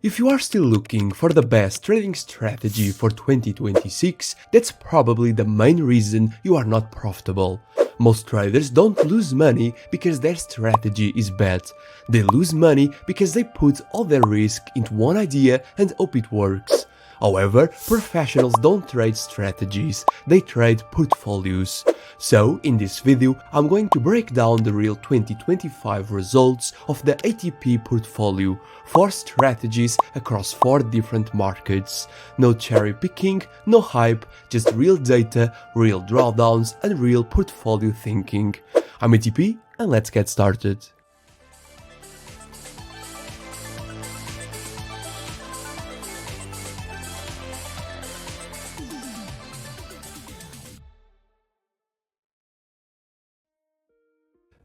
If you are still looking for the best trading strategy for 2026, that's probably the main reason you are not profitable. Most traders don't lose money because their strategy is bad. They lose money because they put all their risk into one idea and hope it works. However, professionals don't trade strategies, they trade portfolios. So, in this video, I'm going to break down the real 2025 results of the ATP portfolio, 4 strategies across 4 different markets. No cherry picking, no hype, just real data, real drawdowns and real portfolio thinking. I'm ATP and let's get started.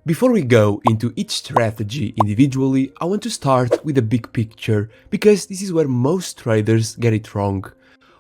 Before we go into each strategy individually, I want to start with the big picture, because this is where most traders get it wrong.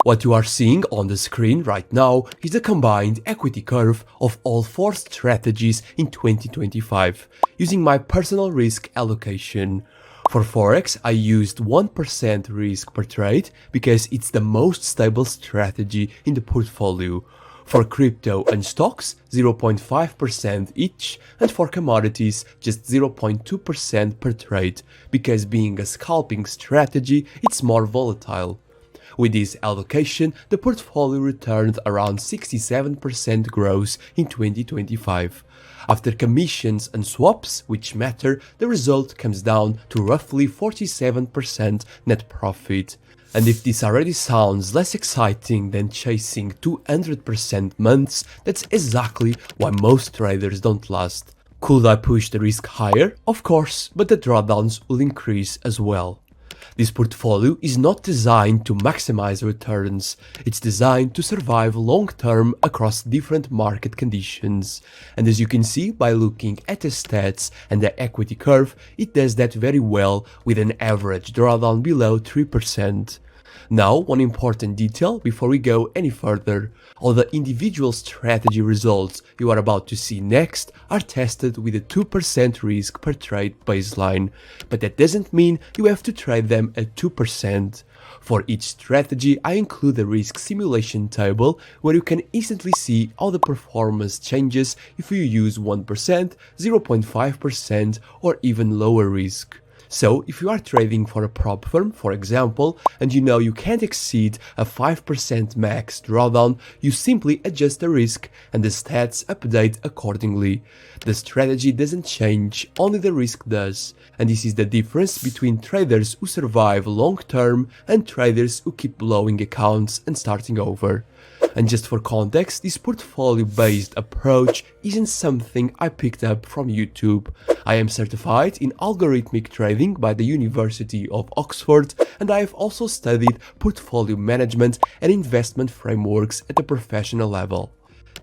What you are seeing on the screen right now is the combined equity curve of all 4 strategies in 2025, using my personal risk allocation. For Forex, I used 1% risk per trade because it's the most stable strategy in the portfolio. For crypto and stocks, 0.5% each, and for commodities, just 0.2% per trade, because being a scalping strategy, it's more volatile. With this allocation, the portfolio returned around 67% growth in 2025. After commissions and swaps, which matter, the result comes down to roughly 47% net profit. And if this already sounds less exciting than chasing 200% months, that's exactly why most traders don't last. Could I push the risk higher? Of course, but the drawdowns will increase as well. This portfolio is not designed to maximize returns, it's designed to survive long-term across different market conditions. And as you can see by looking at the stats and the equity curve, it does that very well with an average drawdown below 3%. Now, one important detail before we go any further. All the individual strategy results you are about to see next are tested with a 2% risk per trade baseline, but that doesn't mean you have to trade them at 2%. For each strategy, I include a risk simulation table where you can instantly see all the performance changes if you use 1%, 0.5% or even lower risk. So, if you are trading for a prop firm, for example, and you know you can't exceed a 5% max drawdown, you simply adjust the risk and the stats update accordingly. The strategy doesn't change, only the risk does. And this is the difference between traders who survive long term and traders who keep blowing accounts and starting over. And just for context, this portfolio-based approach isn't something I picked up from YouTube. I am certified in algorithmic trading by the University of Oxford, and I have also studied portfolio management and investment frameworks at a professional level.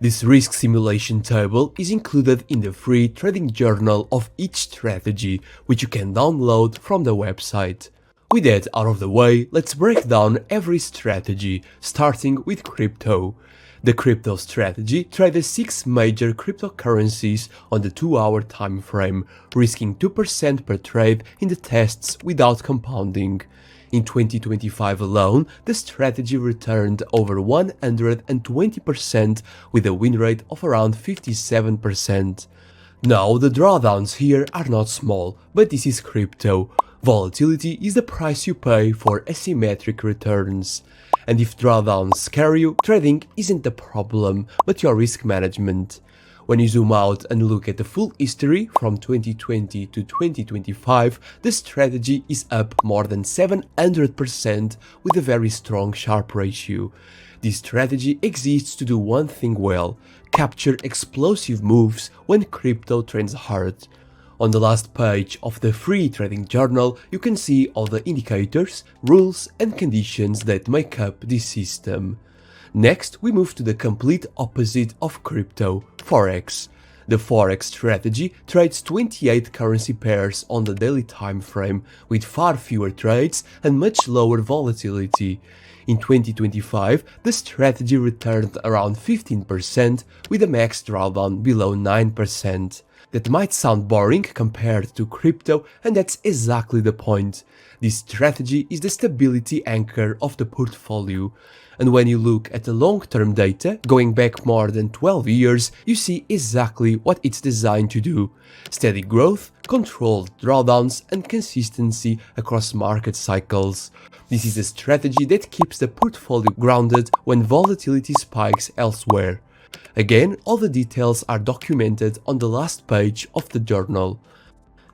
This risk simulation table is included in the free trading journal of each strategy, which you can download from the website. With that out of the way, let's break down every strategy, starting with crypto. The crypto strategy traded 6 major cryptocurrencies on the 2-hour time frame, risking 2% per trade in the tests without compounding. In 2025 alone, the strategy returned over 120% with a win rate of around 57%. Now, the drawdowns here are not small, but this is crypto. Volatility is the price you pay for asymmetric returns. And if drawdowns scare you, trading isn't the problem, but your risk management. When you zoom out and look at the full history from 2020 to 2025, the strategy is up more than 700% with a very strong Sharpe ratio. This strategy exists to do one thing well: capture explosive moves when crypto trends hard. On the last page of the free trading journal, you can see all the indicators, rules and conditions that make up this system. Next, we move to the complete opposite of crypto, Forex. The Forex strategy trades 28 currency pairs on the daily time frame, with far fewer trades and much lower volatility. In 2025, the strategy returned around 15% with a max drawdown below 9%. That might sound boring compared to crypto, and that's exactly the point. This strategy is the stability anchor of the portfolio. And when you look at the long-term data, going back more than 12 years, you see exactly what it's designed to do. Steady growth, controlled drawdowns, and consistency across market cycles. This is a strategy that keeps the portfolio grounded when volatility spikes elsewhere. Again, all the details are documented on the last page of the journal.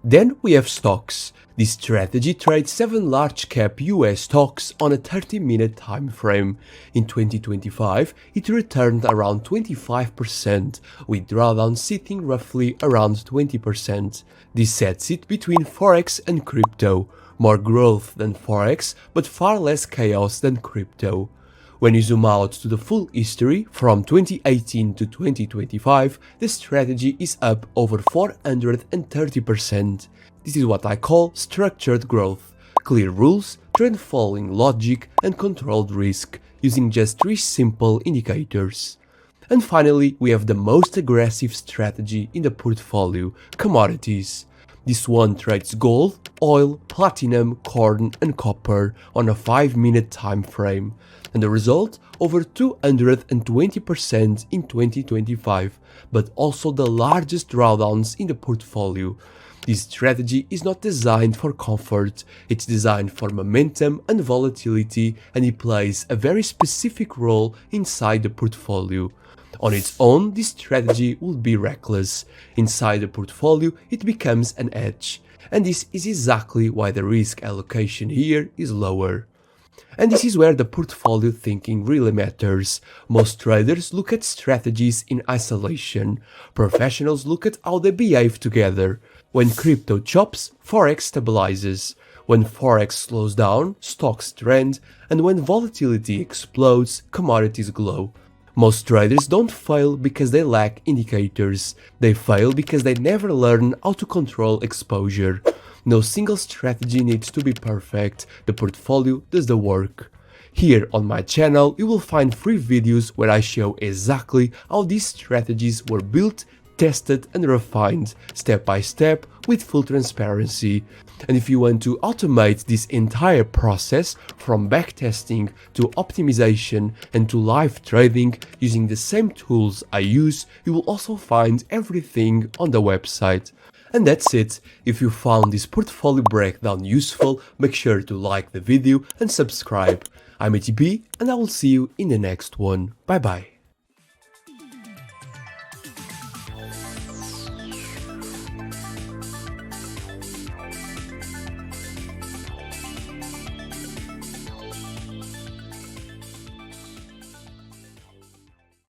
Then we have stocks. This strategy trades 7 large-cap US stocks on a 30-minute time frame. In 2025, it returned around 25%, with drawdowns sitting roughly around 20%. This sets it between Forex and crypto. More growth than Forex, but far less chaos than crypto. When you zoom out to the full history, from 2018 to 2025, the strategy is up over 430%. This is what I call structured growth. Clear rules, trend following logic, and controlled risk, using just 3 simple indicators. And finally, we have the most aggressive strategy in the portfolio, commodities. This one trades gold, oil, platinum, corn, and copper on a 5-minute time frame. And the result? Over 220% in 2025, but also the largest drawdowns in the portfolio. This strategy is not designed for comfort, it's designed for momentum and volatility, and it plays a very specific role inside the portfolio. On its own, this strategy would be reckless. Inside the portfolio, it becomes an edge. And this is exactly why the risk allocation here is lower. And this is where the portfolio thinking really matters. Most traders look at strategies in isolation. Professionals look at how they behave together. When crypto chops, Forex stabilizes. When Forex slows down, stocks trend. And when volatility explodes, commodities glow. Most traders don't fail because they lack indicators. They fail because they never learn how to control exposure. No single strategy needs to be perfect, the portfolio does the work. Here on my channel you will find free videos where I show exactly how these strategies were built, tested and refined, step by step, with full transparency. And if you want to automate this entire process, from backtesting to optimization and to live trading using the same tools I use, you will also find everything on the website. And that's it. If you found this portfolio breakdown useful, make sure to like the video and subscribe. I'm ATP and I will see you in the next one. Bye bye.